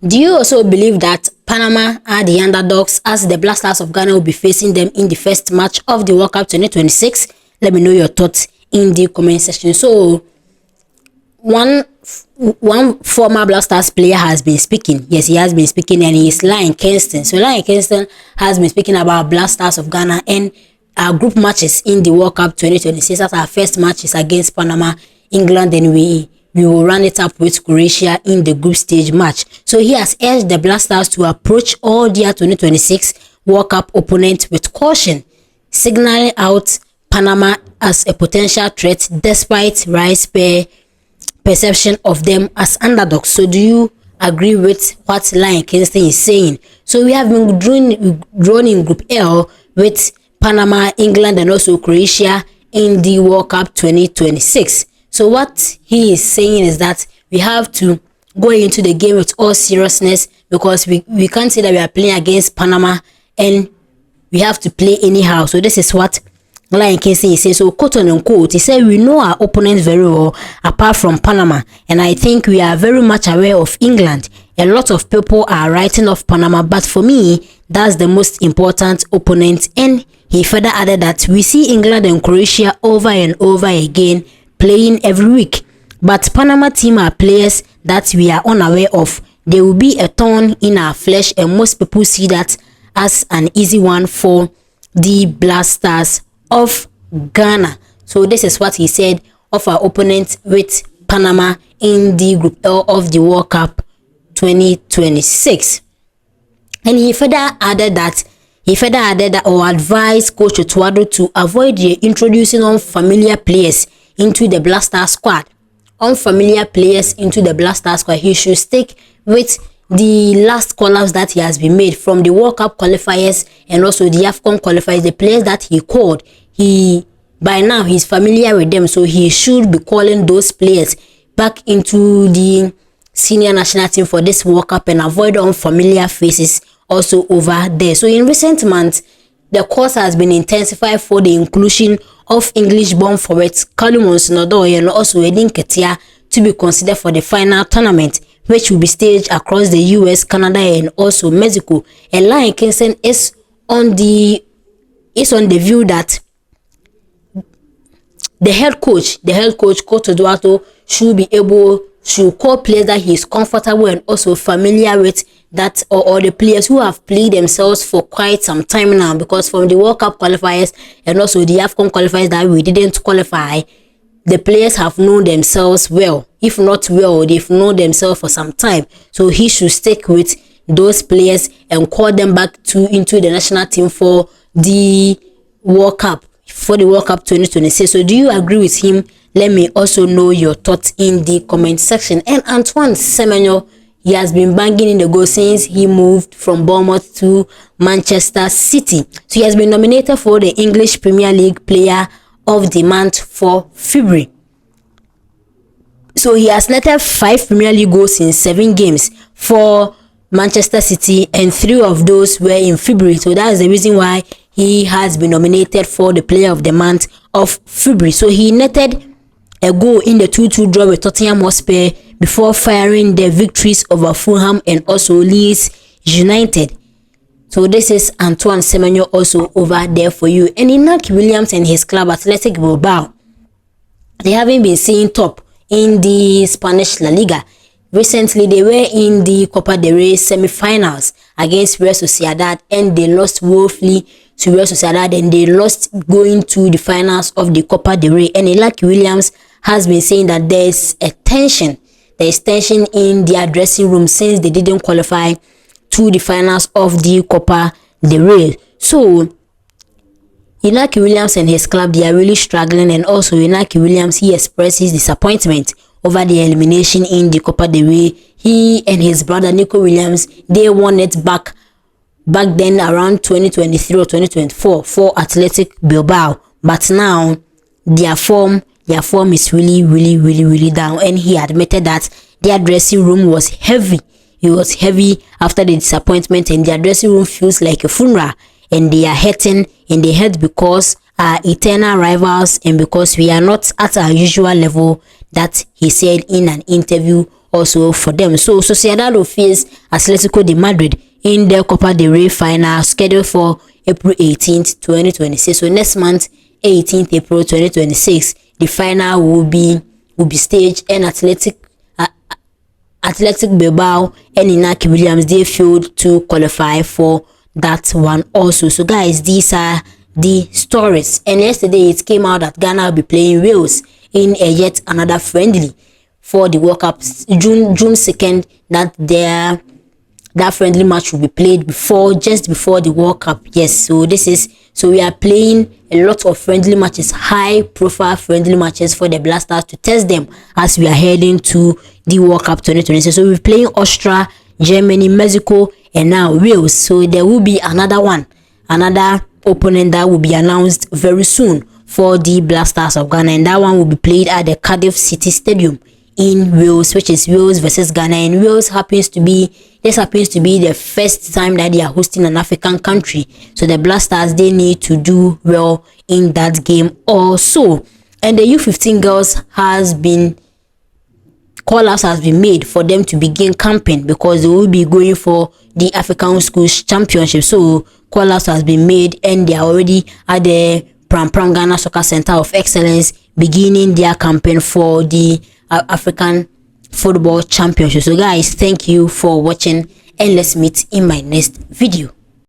Do you also believe that Panama are the underdogs as the Blackstars of Ghana will be facing them in the first match of the World Cup 2026? Let me know your thoughts in the comment section. So, one former Blackstars player has been speaking. Yes, he has been speaking, and he is Lion Kingston. So Lion Kingston has been speaking about Blackstars of Ghana and our group matches in the World Cup 2026. As our first match is against Panama, England, and we will run it up with Croatia in the group stage match. So he has urged the Blackstars to approach all their 2026 World Cup opponents with caution, signaling out Panama as a potential threat despite Rice's perception of them as underdogs. So do you agree with what Lion Kingston is saying? So we have been drawn in Group L with Panama, England, and also Croatia in the World Cup 2026. So what he is saying is that we have to go into the game with all seriousness, because we can't say that we are playing against Panama and we have to play anyhow. So this is what Lion Kingston is saying. So quote unquote, he said, we know our opponents very well apart from Panama, and I think we are very much aware of England. A lot of people are writing off Panama, but for me, that's the most important opponent. And he further added that we see England and Croatia over and over again playing every week, but Panama team are players that we are unaware of. They will be a thorn in our flesh, and most people see that as an easy one for the Blackstars of Ghana. So this is what he said of our opponent with Panama in the Group L of the World Cup 2026. And he further added that or advised Coach Otuado to avoid introducing unfamiliar players into the Blackstars squad. Unfamiliar players into the Blackstars squad. He should stick with the last call-ups that he has been made from the World Cup qualifiers and also the AFCON qualifiers. The players that he called, by now he's familiar with them, so he should be calling those players back into the senior national team for this World Cup and avoid unfamiliar faces also over there. So in recent months, the course has been intensified for the inclusion of English-born forwards Callum Hudson Odoi and also Nketiah to be considered for the final tournament, which will be staged across the US, Canada, and also Mexico. And Lion Kingston is on the view that the head coach, Coach Eduardo, should call players that he is comfortable and also familiar with, that or the players who have played themselves for quite some time now, because from the World Cup qualifiers and also the AFCON qualifiers that we didn't qualify, the players have known themselves well. If not well, they've known themselves for some time. So he should stick with those players and call them back into the national team for the World Cup 2026. So do you agree with him? Let me also know your thoughts in the comment section. And Antoine Semenyo, he has been banging in the goal since he moved from Bournemouth to Manchester City. So he has been nominated for the English Premier League Player of the Month for February. So he has netted 5 Premier League goals in 7 games for Manchester City, and 3 of those were in February. So that is the reason why he has been nominated for the Player of the Month of February. So he netted a goal in the 2-2 draw with Tottenham Hotspur before firing the victories over Fulham and also Leeds United. So this is Antoine Semenyo also over there for you. And Inaki Williams and his club Athletic Bilbao, they haven't been seen top in the Spanish La Liga. Recently, they were in the Copa del Rey semi-finals against Real Sociedad, and they lost woefully to Real Sociedad, and they lost going to the finals of the Copa del Rey. And Inaki Williams has been saying that there's tension in their dressing room since they didn't qualify to the finals of the Copa del Rey. So Inaki Williams and his club, they are really struggling, and also Inaki Williams, he expressed his disappointment over the elimination in the Copa del Rey. He and his brother Nico Williams, they won it back then around 2023 or 2024 for Athletic Bilbao, but now their form is really down. And he admitted that their dressing room was heavy. It was heavy after the disappointment, and their dressing room feels like a funeral, and they are hurting, and they hurt because our eternal rivals and because we are not at our usual level, that he said in an interview also for them. So Sociedad will face Atletico de Madrid in the Copa del Rey final scheduled for April 18th, 2026. So next month, 18th April 2026, the final will be staged, and Athletic Bilbao and Inaki Williams, they failed to qualify for that one also. So guys, these are the stories. And yesterday it came out that Ghana will be playing Wales in a yet another friendly for the World Cup. June 2nd, that friendly match will be played just before the World Cup. Yes, so we are playing a lot of friendly matches, high profile friendly matches for the Blackstars to test them as we are heading to the World Cup 2026. So we're playing Austria, Germany, Mexico, and now Wales. So there will be another opponent that will be announced very soon for the Blackstars of Ghana, and that one will be played at the Cardiff City Stadium in Wales, which is Wales versus Ghana. And Wales happens to be the first time that they are hosting an African country, so the Blackstars, they need to do well in that game also. And the U15 girls call-outs has been made for them to begin camping, because they will be going for the African Schools Championship. So call-outs has been made, and they are already at the Pram Ghana Soccer Center of Excellence beginning their campaign for the African Football Championship. So guys, thank you for watching, and let's meet in my next video.